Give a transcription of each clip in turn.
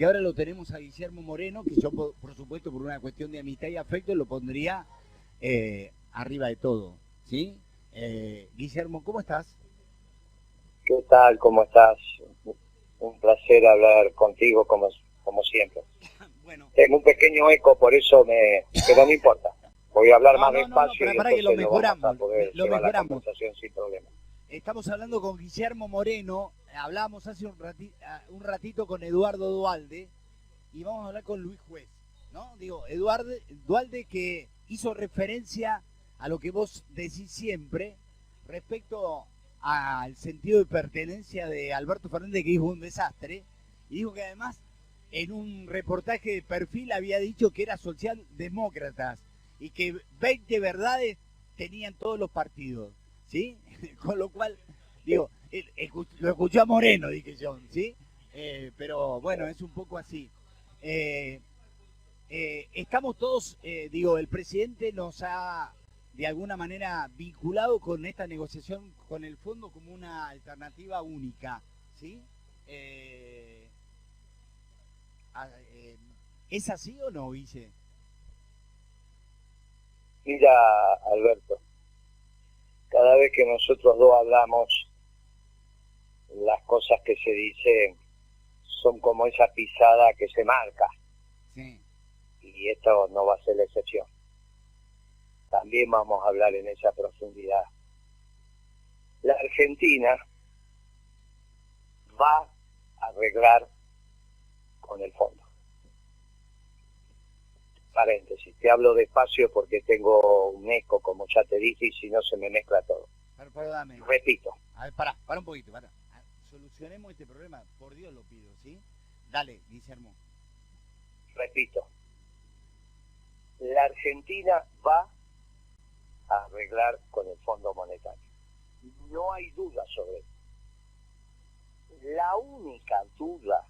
porque ahora lo tenemos a Guillermo Moreno, que yo, por supuesto, por una cuestión de amistad y afecto, lo pondría arriba de todo, ¿sí? Guillermo, ¿cómo estás? ¿Qué tal? ¿Cómo estás? Un placer hablar contigo como siempre. Bueno. Tengo un pequeño eco, por eso pero no importa. Voy a hablar más despacio pero y para que lo entonces mejoramos, vamos a poder lo llevar la mejoramos. conversación sin problema. Estamos hablando con Guillermo Moreno, hablábamos hace un ratito con Eduardo Dualde y vamos a hablar con Luis Juez, ¿no? Digo, Eduardo Dualde, que hizo referencia a lo que vos decís siempre respecto al sentido de pertenencia de Alberto Fernández, que dijo un desastre, y dijo que además en un reportaje de Perfil había dicho que era socialdemócratas y que 20 verdades tenían todos los partidos, ¿sí? Con lo cual, digo, lo escuchó a Moreno, dije yo, ¿sí? Pero bueno, es un poco así. Estamos todos, el presidente nos ha de alguna manera vinculado con esta negociación con el fondo como una alternativa única, ¿sí? ¿Es así o no, Guille? Mira, Alberto, cada vez que nosotros dos hablamos, las cosas que se dicen son como esa pisada que se marca. Sí. Y esto no va a ser la excepción. También vamos a hablar en esa profundidad. La Argentina va a arreglar con el fondo. Paréntesis, te hablo despacio porque tengo un eco, como ya te dije, y si no se me mezcla todo. Pero dame. Repito. A ver, para un poquito, para. Solucionemos este problema, por Dios lo pido, ¿sí? Dale, Guillermo. Repito. La Argentina va a arreglar con el Fondo Monetario. No hay duda sobre eso. La única duda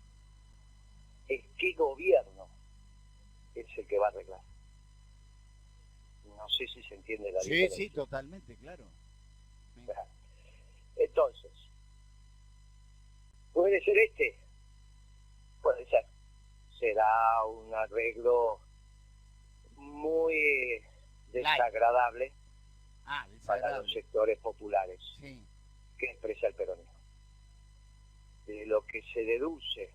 es qué gobierno es el que va a arreglar. No sé si se entiende la diferencia. Sí, totalmente, claro. Entonces, ¿puede ser este? Puede ser. Será un arreglo muy desagradable para los sectores populares que expresa el peronismo. De lo que se deduce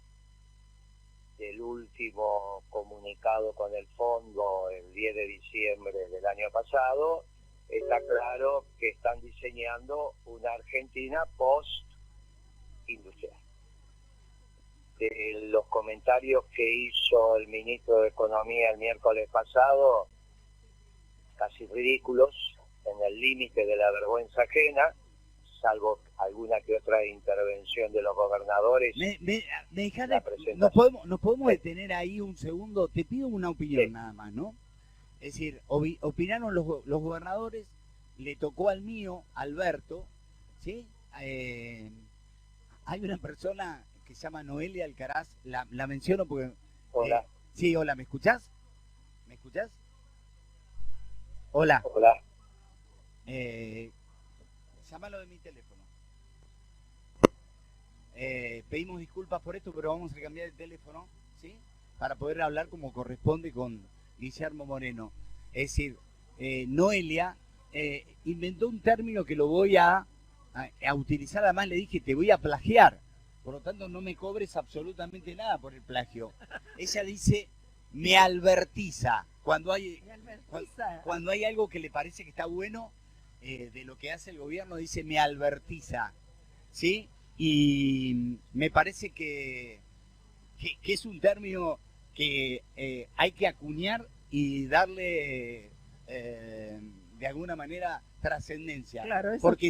del último comunicado con el fondo el 10 de diciembre del año pasado, está claro que están diseñando una Argentina post-industrial. De los comentarios que hizo el ministro de Economía el miércoles pasado, casi ridículos, en el límite de la vergüenza ajena, salvo alguna que otra intervención de los gobernadores. ¿Nos podemos detener ahí un segundo? Te pido una opinión nada más, ¿no? Es decir, opinaron los gobernadores, le tocó al mío, Alberto, ¿sí? Hay una persona que se llama Noelia Alcaraz, la menciono porque... Hola. Sí, hola, ¿me escuchás? ¿Me escuchás? Hola. Hola. Llámalo de mi teléfono. Pedimos disculpas por esto, pero vamos a cambiar el teléfono, ¿sí? Para poder hablar como corresponde con Guillermo Moreno. Es decir, Noelia inventó un término que lo voy a utilizar, además le dije, te voy a plagiar. Por lo tanto, no me cobres absolutamente nada por el plagio. Ella dice, me albertiza. Cuando hay algo que le parece que está bueno de lo que hace el gobierno, dice, me albertiza. ¿Sí? Y me parece que es un término que hay que acuñar y darle de alguna manera trascendencia. Claro, porque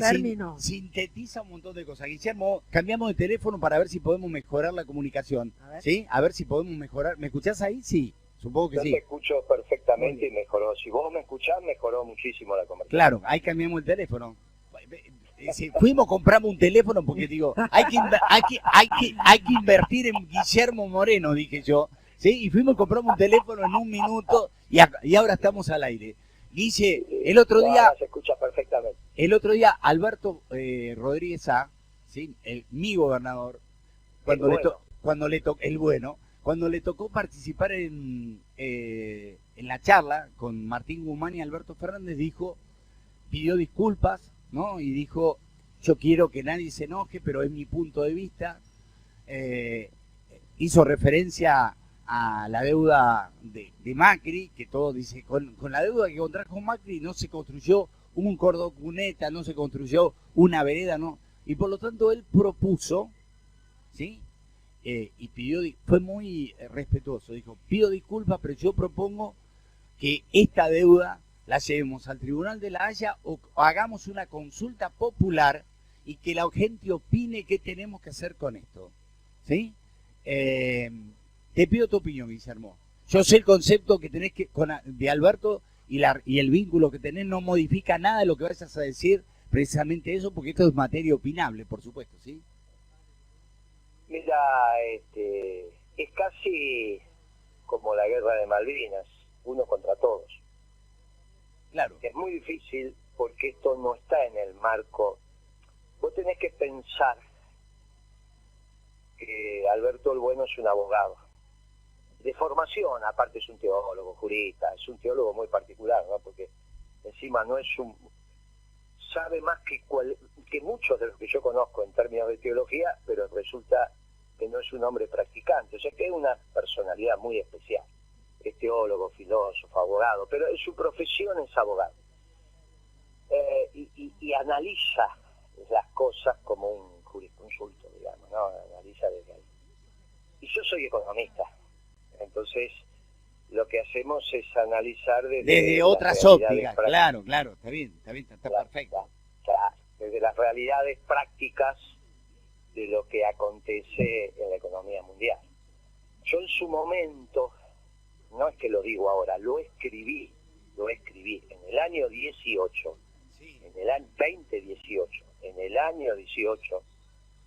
sintetiza un montón de cosas. Guillermo, cambiamos de teléfono para ver si podemos mejorar la comunicación. ¿Sí? A ver si podemos mejorar. ¿Me escuchás ahí? Sí, supongo que sí. Yo te escucho perfectamente y mejoró. Si vos me escuchás, mejoró muchísimo la conversación. Claro, ahí cambiamos el teléfono. Si fuimos, compramos un teléfono porque digo, hay que invertir en Guillermo Moreno, dije yo. ¿Sí? Y fuimos, compramos un teléfono en un minuto y ahora estamos al aire. Guille, el otro día... Se escucha perfectamente. El otro día, Alberto Rodríguez A, ¿sí? Mi gobernador, cuando le tocó cuando le tocó participar en la charla con Martín Guzmán y Alberto Fernández, pidió disculpas, ¿no? Y dijo, yo quiero que nadie se enoje, pero es mi punto de vista. Hizo referencia a la deuda de Macri, que todo dice, con la deuda que contrajo Macri no se construyó un cordón cuneta, no se construyó una vereda, ¿no? Y por lo tanto él propuso, ¿sí? Y fue muy respetuoso, dijo, pido disculpas, pero yo propongo que esta deuda la llevemos al Tribunal de la Haya o hagamos una consulta popular y que la gente opine qué tenemos que hacer con esto, ¿sí? Te pido tu opinión, Guillermo. Yo sé el concepto que tenés de Alberto y el vínculo que tenés no modifica nada de lo que vayas a decir, precisamente eso, porque esto es materia opinable, por supuesto, ¿sí? Mira, es casi como la guerra de Malvinas, uno contra todos. Claro. Es muy difícil porque esto no está en el marco. Vos tenés que pensar que Alberto el Bueno es un abogado. De formación, aparte es un teólogo, jurista, es un teólogo muy particular, ¿no? Porque encima no es sabe más que muchos de los que yo conozco en términos de teología, pero resulta que no es un hombre practicante, o sea que es una personalidad muy especial. Es teólogo, filósofo, abogado, pero en su profesión es abogado. Y analiza las cosas como un jurisconsulto, digamos, ¿no? Analiza desde ahí. Y yo soy economista, entonces lo que hacemos es analizar desde otras ópticas, claro, está bien, está perfecto. Claro, desde las realidades prácticas de lo que acontece en la economía mundial. Yo en su momento, no es que lo digo ahora, lo escribí en el año 18, sí. En el año 2018, en el año 18,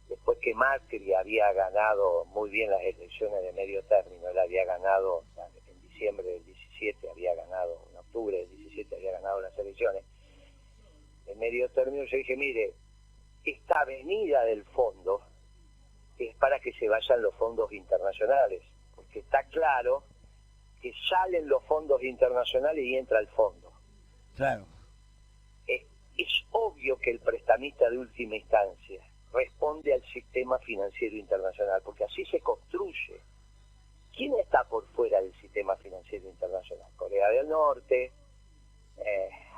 después que Macri había ganado muy bien las elecciones de medio término, él había ganado en diciembre del 17, en octubre del 17 había ganado las elecciones, en medio término yo dije, mire, esta avenida del fondo es para que se vayan los fondos internacionales, porque está claro que salen los fondos internacionales y entra el fondo. Claro. Es obvio que el prestamista de última instancia responde al sistema financiero internacional, porque así se construye. ¿Quién está por fuera del sistema financiero internacional? Corea del Norte,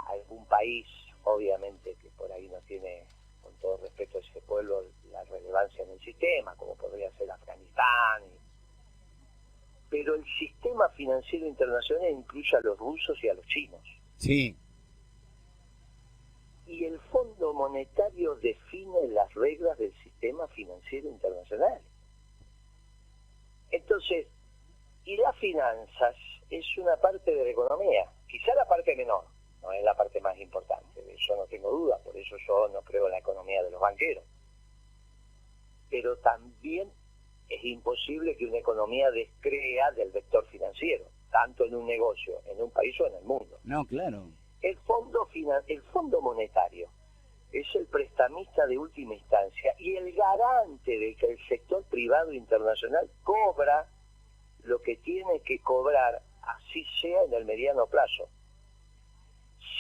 algún país, obviamente, que por ahí no tiene, con todo respeto a ese pueblo, la relevancia en el sistema, como podría ser Afganistán. Pero el sistema financiero internacional incluye a los rusos y a los chinos. Sí. Y el Fondo Monetario define las reglas del sistema financiero internacional. Entonces, y las finanzas es una parte de la economía, quizá la parte menor, no es la parte más importante, de eso no tengo duda, por eso yo no creo en la economía de los banqueros. Pero también es imposible que una economía descrea del vector financiero, tanto en un negocio, en un país o en el mundo. No, claro. El Fondo Monetario es el prestamista de última instancia y el garante de que el sector privado internacional cobra lo que tiene que cobrar, así sea en el mediano plazo.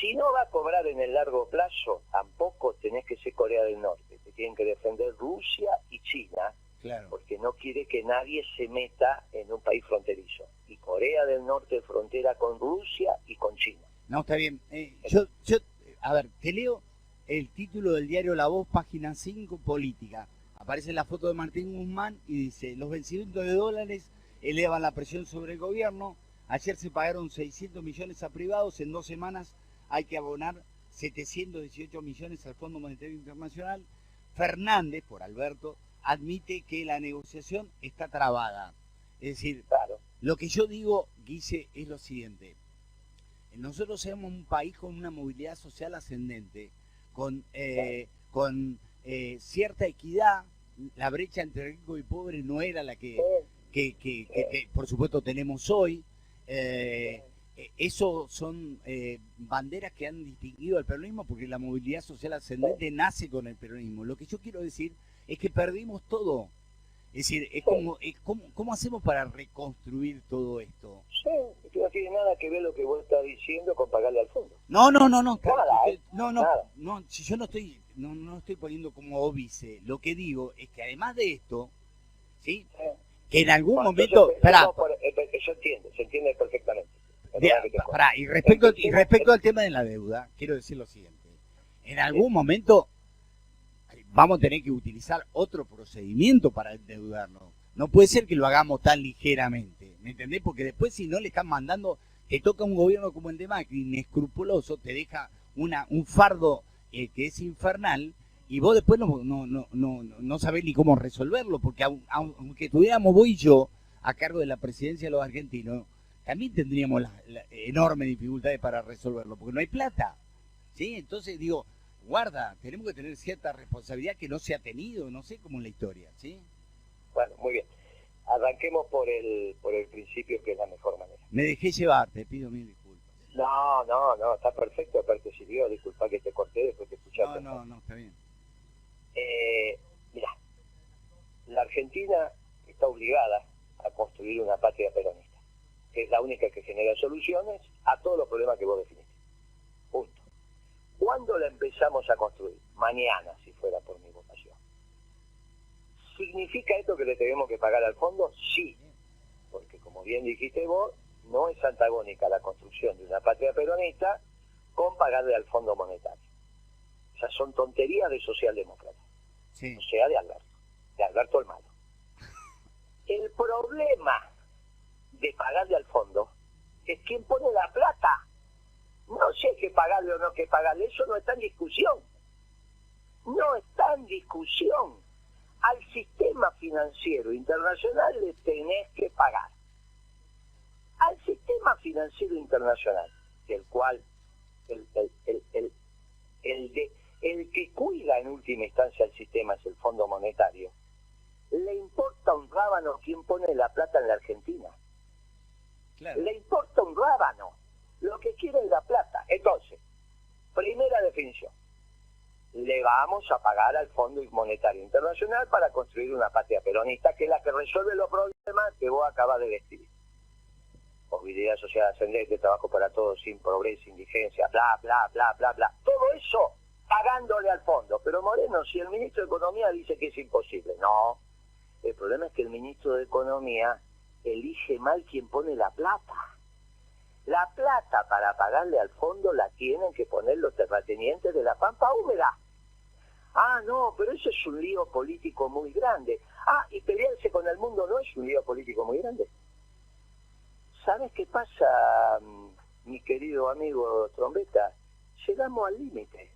Si no va a cobrar en el largo plazo, tampoco tenés que ser Corea del Norte. Te tienen que defender Rusia y China, claro, porque no quiere que nadie se meta en un país fronterizo. Y Corea del Norte frontera con Rusia y con China. No, está bien. A ver, te leo el título del diario La Voz, página 5, política. Aparece la foto de Martín Guzmán y dice, los vencimientos de dólares elevan la presión sobre el gobierno. Ayer se pagaron 600 millones a privados, en 2 semanas hay que abonar 718 millones al Fondo Monetario Internacional. Fernández, por Alberto, admite que la negociación está trabada. Es decir, claro, lo que yo digo, Guille, es lo siguiente. Nosotros somos un país con una movilidad social ascendente, con cierta equidad. La brecha entre rico y pobre no era la que por supuesto tenemos hoy. Eso son banderas que han distinguido al peronismo, porque la movilidad social ascendente nace con el peronismo. Lo que yo quiero decir es que perdimos todo. Es decir, ¿cómo hacemos para reconstruir todo esto? Sí, que no tiene nada que ver lo que vos estás diciendo con pagarle al fondo. No, Nada, no, si yo no estoy poniendo como óbice, lo que digo es que además de esto, ¿sí? Que en algún momento, se entiende perfectamente. Y respecto al tema de la deuda, quiero decir lo siguiente. En algún momento vamos a tener que utilizar otro procedimiento para endeudarnos. No puede ser que lo hagamos tan ligeramente, ¿me entendés? Porque después si no le están mandando, te toca un gobierno como el de Macri, inescrupuloso, te deja un fardo que es infernal, y vos después no sabés ni cómo resolverlo, porque aunque tuviéramos vos y yo a cargo de la presidencia de los argentinos, también tendríamos la enorme dificultades para resolverlo, porque no hay plata, ¿sí? Entonces digo, guarda, tenemos que tener cierta responsabilidad que no se ha tenido, no sé cómo es la historia, ¿sí? Bueno, muy bien. Arranquemos por el principio, que es la mejor manera. Me dejé llevar, te pido mil disculpas. No, está perfecto, aparte sirvió, disculpa que te corté después de escucharte. No, está bien. Mirá, la Argentina está obligada a construir una patria peronista, que es la única que genera soluciones a todos los problemas que vos definiste. Punto. ¿Cuándo la empezamos a construir? Mañana, si fuera por mi votación. ¿Significa esto que le tenemos que pagar al fondo? Sí, porque como bien dijiste vos, no es antagónica la construcción de una patria peronista con pagarle al Fondo Monetario. Esas son tonterías de socialdemócratas, sí. O sea, de Alberto el malo. El problema de pagarle al fondo es quién pone la plata. No sé qué pagarle o no que pagarle, eso no está en discusión. No está en discusión. Al sistema financiero internacional le tenés que pagar. Al sistema financiero internacional, del cual el que cuida en última instancia el sistema es el Fondo Monetario, le importa un rábano quién pone la plata en la Argentina. Claro. Le importa un rábano. Lo que quiere es la plata. Entonces, primera definición. Le vamos a pagar al Fondo Monetario Internacional para construir una patria peronista, que es la que resuelve los problemas que vos acabas de describir. Movilidad social ascendente, trabajo para todos, sin pobreza, indigencia, bla, bla, bla, bla, bla. Todo eso pagándole al fondo. Pero Moreno, si el ministro de Economía dice que es imposible. No. El problema es que el ministro de Economía elige mal quien pone la plata. La plata para pagarle al fondo la tienen que poner los terratenientes de la Pampa Húmeda. Ah, no, pero eso es un lío político muy grande. Ah, y pelearse con el mundo no es un lío político muy grande. ¿Sabes qué pasa, mi querido amigo Trombetta? Llegamos al límite.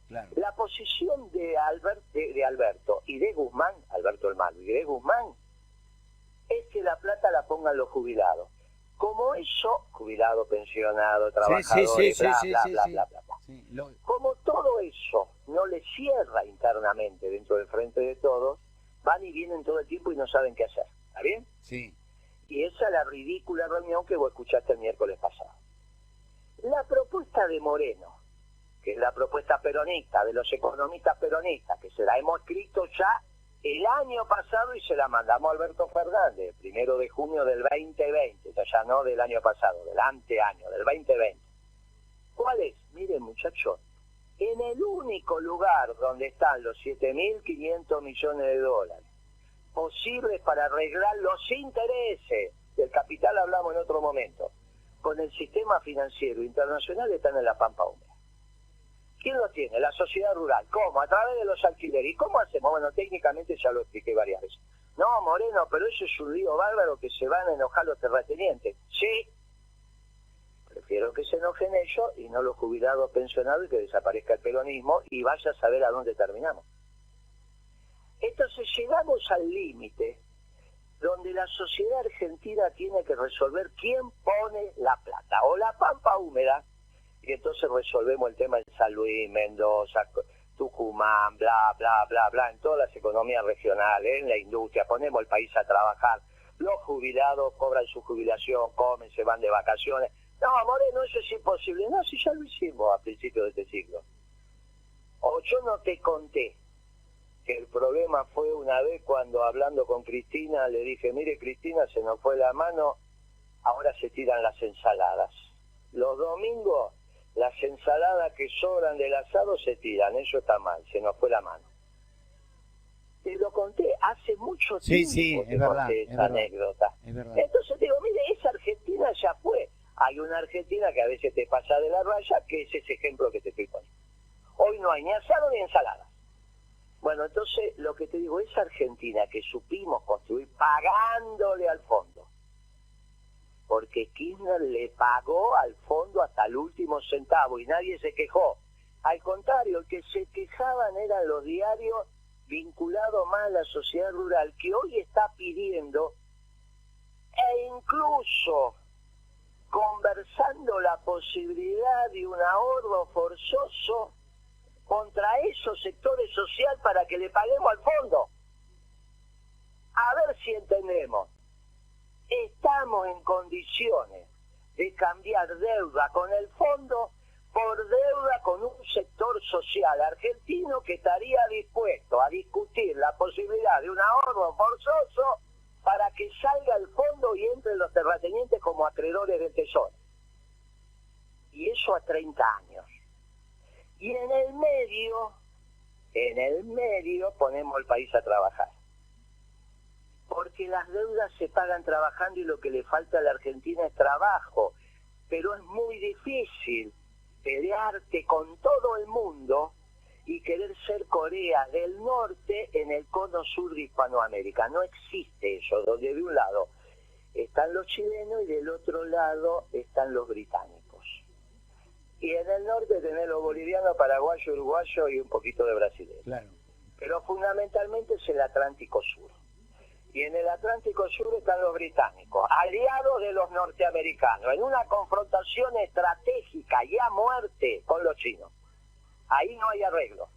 Claro. La posición de Alberto y de Guzmán, Alberto el malo y de Guzmán, es que la plata la pongan los jubilados. Como eso, jubilado, pensionado, trabajadores, bla. Como todo eso no le cierra internamente dentro del frente de todos, van y vienen todo el tiempo y no saben qué hacer. ¿Está bien? Sí. Y esa es la ridícula reunión que vos escuchaste el miércoles pasado. La propuesta de Moreno, que es la propuesta peronista, de los economistas peronistas, que se la hemos escrito ya el año pasado y se la mandamos a Alberto Fernández, 1 de junio del 2020, ya no del año pasado, del anteaño, del 2020. ¿Cuál es? Miren, muchachos, en el único lugar donde están los 7.500 millones de dólares posibles para arreglar los intereses del capital, hablamos en otro momento, con el sistema financiero internacional, están en la Pampa Húmeda. ¿Quién lo tiene? La sociedad rural. ¿Cómo? A través de los alquileres. ¿Y cómo hacemos? Bueno, técnicamente ya lo expliqué varias veces. No, Moreno, pero eso es un lío bárbaro que se van a enojar los terratenientes. Sí. Prefiero que se enojen ellos y no los jubilados pensionados y que desaparezca el peronismo y vaya a saber a dónde terminamos. Entonces llegamos al límite donde la sociedad argentina tiene que resolver quién pone la plata. O la Pampa Húmeda, y entonces resolvemos el tema en San Luis, Mendoza, Tucumán, bla, bla, bla, bla, en todas las economías regionales, en la industria, ponemos el país a trabajar, los jubilados cobran su jubilación, comen, se van de vacaciones. No, Moreno, eso es imposible. No, si ya lo hicimos a principios de este siglo. O yo no te conté que el problema fue una vez cuando hablando con Cristina le dije, mire Cristina, se nos fue la mano, ahora se tiran las ensaladas. Los domingos las ensaladas que sobran del asado se tiran, eso está mal, se nos fue la mano. Te lo conté hace mucho tiempo, sí, te es verdad, conté es esa verdad, anécdota. es verdad. Entonces digo, mire, esa Argentina ya fue. Hay una Argentina que a veces te pasa de la raya, que es ese ejemplo que te estoy poniendo. Hoy no hay ni asado ni ensalada. Bueno, entonces lo que te digo, esa Argentina que supimos construir pagándole al fondo, porque Kirchner le pagó al fondo hasta el último centavo y nadie se quejó. Al contrario, el que se quejaban eran los diarios vinculados más a la sociedad rural, que hoy está pidiendo e incluso conversando la posibilidad de un ahorro forzoso contra esos sectores sociales para que le paguemos al fondo. A ver si entendemos. Estamos en condiciones de cambiar deuda con el fondo por deuda con un sector social argentino que estaría dispuesto a discutir la posibilidad de un ahorro forzoso para que salga el fondo y entren los terratenientes como acreedores del tesoro. Y eso a 30 años. Y en el medio ponemos el país a trabajar. Porque las deudas se pagan trabajando y lo que le falta a la Argentina es trabajo. Pero es muy difícil pelearte con todo el mundo y querer ser Corea del Norte en el cono sur de Hispanoamérica. No existe eso, donde de un lado están los chilenos y del otro lado están los británicos. Y en el norte tenés los bolivianos, paraguayos, uruguayos y un poquito de brasileños. Claro. Pero fundamentalmente es el Atlántico Sur. Y en el Atlántico Sur están los británicos, aliados de los norteamericanos, en una confrontación estratégica y a muerte con los chinos. Ahí no hay arreglo,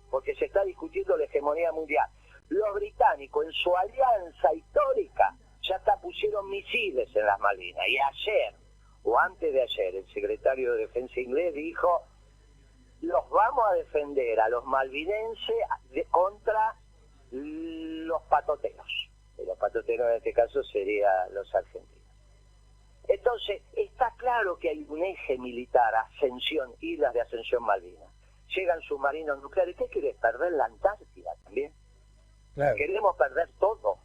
porque se está discutiendo la hegemonía mundial. Los británicos, en su alianza histórica, ya hasta pusieron misiles en las Malvinas. Y ayer, o antes de ayer, el secretario de Defensa inglés dijo, los vamos a defender a los malvinenses contra los patoteros. Y los patoteros en este caso serían los argentinos. Entonces, está claro que hay un eje militar, Ascensión, Islas de Ascensión Malvinas. Llegan submarinos nucleares. ¿Qué querés? ¿Perder la Antártida también? Claro. Queremos perder todo.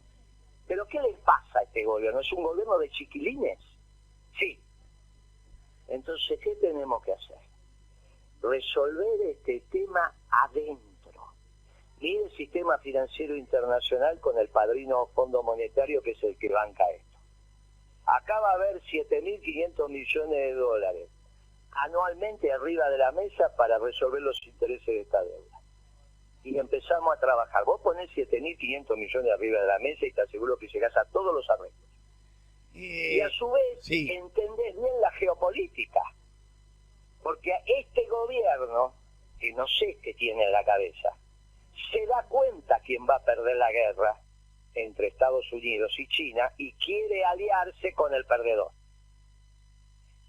¿Pero qué les pasa a este gobierno? ¿Es un gobierno de chiquilines? Sí. Entonces, ¿qué tenemos que hacer? Resolver este tema adentro. Y el sistema financiero internacional con el padrino Fondo Monetario, que es el que banca esto. Acá va a haber 7.500 millones de dólares anualmente arriba de la mesa para resolver los intereses de esta deuda. Y empezamos a trabajar. Vos ponés 7.500 millones arriba de la mesa y te aseguro que llegás a todos los arreglos. Y a su vez sí, entendés bien la geopolítica. Porque este gobierno, que no sé qué tiene en la cabeza, se da cuenta quién va a perder la guerra entre Estados Unidos y China y quiere aliarse con el perdedor.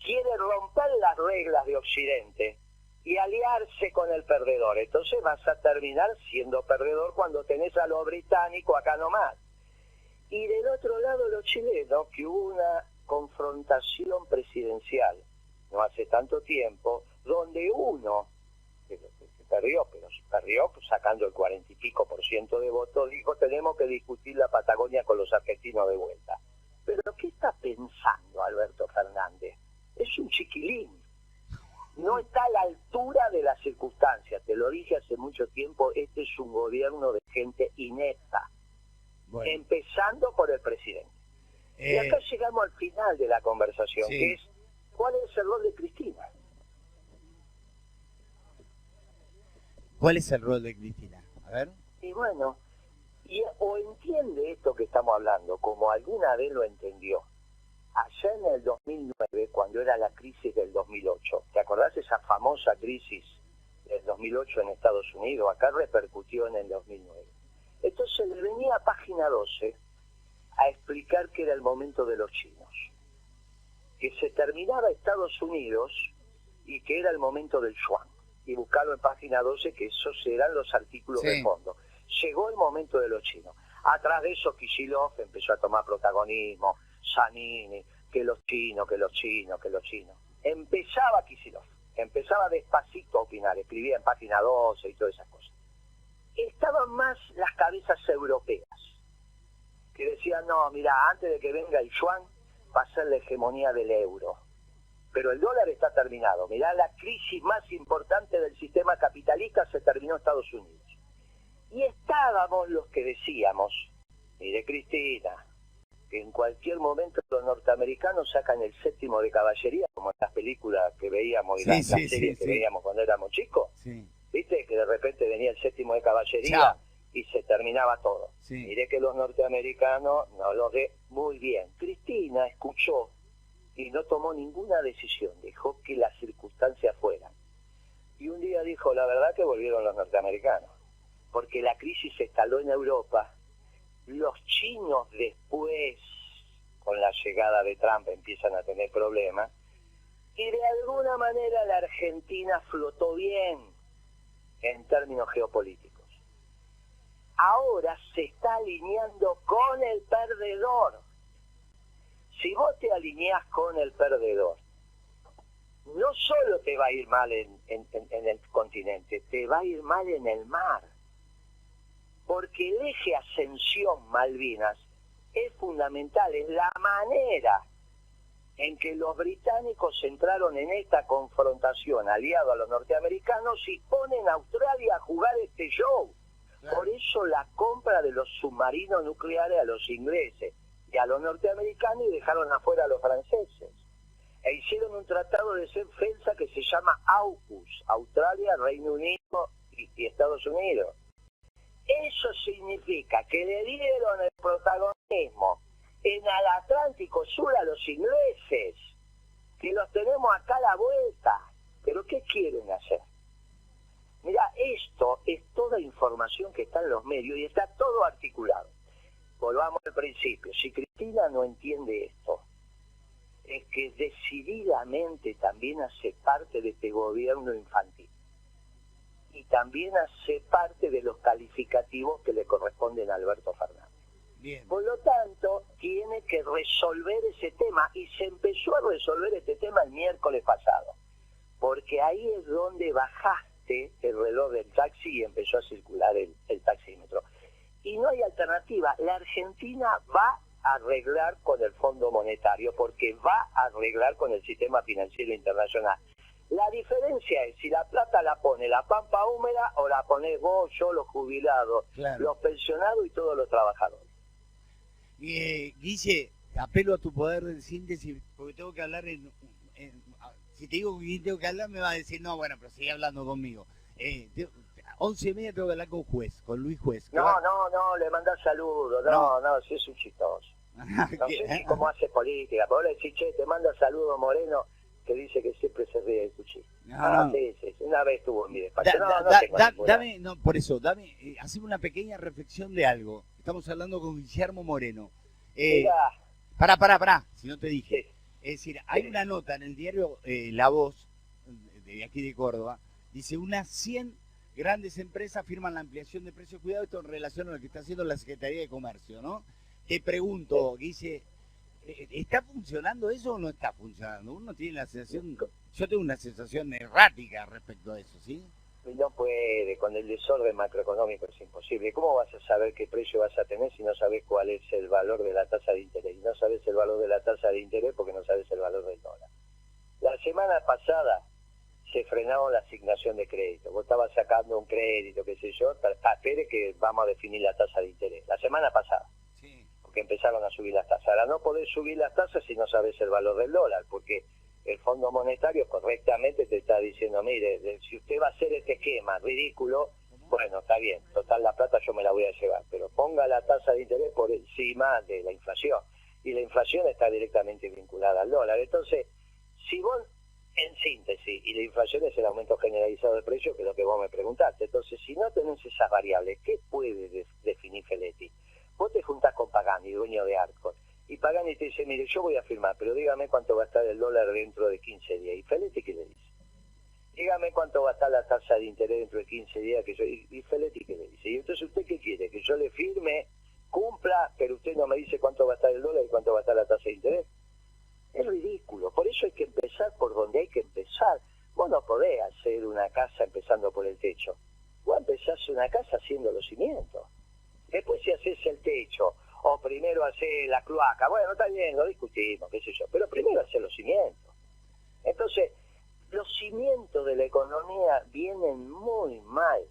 Quiere romper las reglas de Occidente y aliarse con el perdedor. Entonces vas a terminar siendo perdedor cuando tenés a los británicos acá nomás. Y del otro lado los chilenos, que hubo una confrontación presidencial no hace tanto tiempo, donde uno, que perdió, pero perdió sacando el 40 y pico % de votos, dijo tenemos que discutir la Patagonia con los argentinos de vuelta. Pero ¿qué está pensando Alberto Fernández? Es un chiquilín. No está a la altura de las circunstancias. Te lo dije hace mucho tiempo, este es un gobierno de gente inepta. Bueno. Empezando por el presidente. Y acá llegamos al final de la conversación, sí, que es ¿cuál es el rol de Cristina? ¿Cuál es el rol de Cristina? A ver. Y bueno, o entiende esto que estamos hablando, como alguna vez lo entendió. Allá en el 2009, cuando era la crisis del 2008, ¿te acordás esa famosa crisis del 2008 en Estados Unidos? Acá repercutió en el 2009. Entonces le venía a Página 12 a explicar que era el momento de los chinos, que se terminaba Estados Unidos y que era el momento del yuan. Y buscarlo en Página 12, que esos eran los artículos, sí, de fondo. Llegó el momento de los chinos. Atrás de eso Kicillof empezó a tomar protagonismo, Zanini, que los chinos. Empezaba Kicillof, empezaba despacito a opinar, escribía en página 12 y todas esas cosas. Estaban más las cabezas europeas, que decían, no, mira, antes de que venga el yuan, va a ser la hegemonía del euro. Pero el dólar está terminado. Mirá, la crisis más importante del sistema capitalista se terminó en Estados Unidos. Y estábamos los que decíamos, mire Cristina, que en cualquier momento los norteamericanos sacan el séptimo de caballería, como en las películas que veíamos y las series que veíamos cuando éramos chicos. Sí. ¿Viste? Que de repente venía el séptimo de caballería. Chao. Y se terminaba todo. Sí. Mire que los norteamericanos no lo ve muy bien. Cristina escuchó y no tomó ninguna decisión, dejó que las circunstancias fueran. Y un día dijo, la verdad que volvieron los norteamericanos, porque la crisis se instaló en Europa. Los chinos después, con la llegada de Trump, empiezan a tener problemas, y de alguna manera la Argentina flotó bien en términos geopolíticos. Ahora se está alineando con el perdedor. Si vos te alineás con el perdedor, no solo te va a ir mal en el continente, te va a ir mal en el mar. Porque el eje Ascensión-Malvinas es fundamental, es la manera en que los británicos entraron en esta confrontación aliado a los norteamericanos y ponen a Australia a jugar este show. Claro. Por eso la compra de los submarinos nucleares a los ingleses y a los norteamericanos y dejaron afuera a los franceses. E hicieron un tratado de defensa que se llama AUKUS, Australia, Reino Unido y Estados Unidos. Eso significa que le dieron el protagonismo en el Atlántico Sur a los ingleses, que los tenemos acá a la vuelta. ¿Pero qué quieren hacer? Mira, esto es toda información que está en los medios y está todo articulado. Volvamos al principio. Si Cristina no entiende esto, es que decididamente también hace parte de este gobierno infantil. Y también hace parte de los calificativos que le corresponden a Alberto Fernández. Bien. Por lo tanto, tiene que resolver ese tema, y se empezó a resolver este tema el miércoles pasado, porque ahí es donde bajaste el reloj del taxi y empezó a circular el taxímetro. Y no hay alternativa. La Argentina va a arreglar con el Fondo Monetario, porque va a arreglar con el sistema financiero internacional. La diferencia es si la plata la pone la Pampa Húmeda o la ponés vos, yo, los jubilados, claro, los pensionados y todos los trabajadores. Guille, apelo a tu poder de síntesis, porque tengo que hablar si te digo que tengo que hablar, me va a decir, no, bueno, pero sigue hablando conmigo. 11:30 tengo que hablar con Luis Juez. No, le mandás saludos, no, si es un chistoso. No sé si cómo hace política, pero le decís, che, te manda saludos Moreno, que dice que siempre se ríe de tu chiste. Sí, una vez estuvo en mi despacho. Haceme una pequeña reflexión de algo. Estamos hablando con Guillermo Moreno. Pará, si no te dije. Sí. Es decir, hay una nota en el diario La Voz, de aquí de Córdoba, dice, unas 100 grandes empresas firman la ampliación de precios. Cuidado, esto en relación a lo que está haciendo la Secretaría de Comercio, ¿no? Te pregunto, Guille, ¿está funcionando eso o no está funcionando? Uno tiene la sensación, yo tengo una sensación errática respecto a eso, ¿sí? No puede, con el desorden macroeconómico es imposible. ¿Cómo vas a saber qué precio vas a tener si no sabes cuál es el valor de la tasa de interés? Y no sabes el valor de la tasa de interés porque no sabes el valor del dólar. La semana pasada se frenó la asignación de crédito. Vos estabas sacando un crédito, qué sé yo, espere que vamos a definir la tasa de interés. La semana pasada. Sí. Porque empezaron a subir las tasas. Ahora no podés subir las tasas si no sabes el valor del dólar, porque el Fondo Monetario correctamente te está diciendo, mire, si usted va a hacer este esquema ridículo, bueno, está bien, total la plata yo me la voy a llevar, pero ponga la tasa de interés por encima de la inflación. Y la inflación está directamente vinculada al dólar. Entonces, si vos, en síntesis, y la inflación es el aumento generalizado de precios, que es lo que vos me preguntaste, entonces si no tenés esas variables, ¿qué puede definir Feletti? Vos te juntás con Pagani, dueño de Arcor, y Pagani te dice, mire, yo voy a firmar, pero dígame cuánto va a estar el dólar dentro de 15 días. ¿Y Feletti qué le dice? Dígame cuánto va a estar la tasa de interés dentro de 15 días. ¿Y Feletti qué le dice? Y entonces, ¿usted qué quiere? una casa haciendo los cimientos. Después si haces el techo, o primero haces la cloaca, bueno, está bien, lo discutimos, qué sé yo, pero primero haces los cimientos. Entonces, los cimientos de la economía vienen muy mal.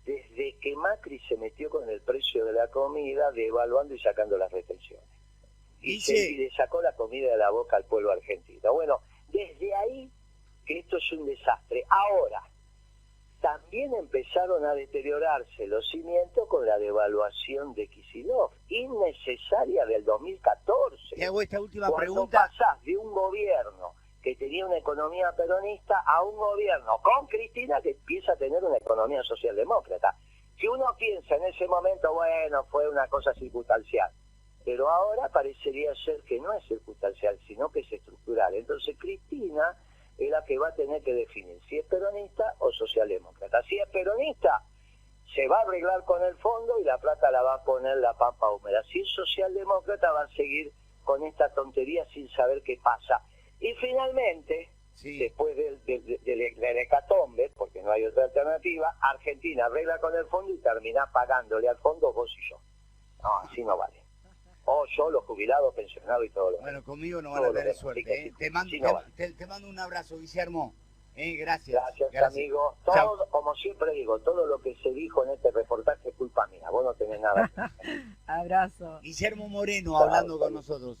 Desde que Macri se metió con el precio de la comida, devaluando y sacando las retenciones. Y le sacó la comida de la boca al pueblo argentino. Bueno, desde ahí que esto es un desastre. Ahora, también empezaron a deteriorarse los cimientos con la devaluación de Kicillof, innecesaria del 2014. Y hago esta última Cuando pregunta. pasás de un gobierno que tenía una economía peronista a un gobierno con Cristina que empieza a tener una economía socialdemócrata. Si uno piensa en ese momento, bueno, fue una cosa circunstancial, pero ahora parecería ser que no es circunstancial, sino que es estructural. Entonces Cristina es la que va a tener que definir si es peronista o socialdemócrata. Si es peronista, se va a arreglar con el fondo y la plata la va a poner la pampa húmeda. Si es socialdemócrata, va a seguir con esta tontería sin saber qué pasa. Y finalmente, después del hecatombe, porque no hay otra alternativa, Argentina arregla con el fondo y termina pagándole al fondo vos y yo. No, así no vale. O yo, los jubilados, pensionados y todo lo demás. Bueno, conmigo no van a tener suerte. Te mando un abrazo, Guillermo. Gracias. Gracias, amigo. Todo, como siempre digo, todo lo que se dijo en este reportaje es culpa mía. Vos no tenés nada. Abrazo. Guillermo Moreno hablando con nosotros.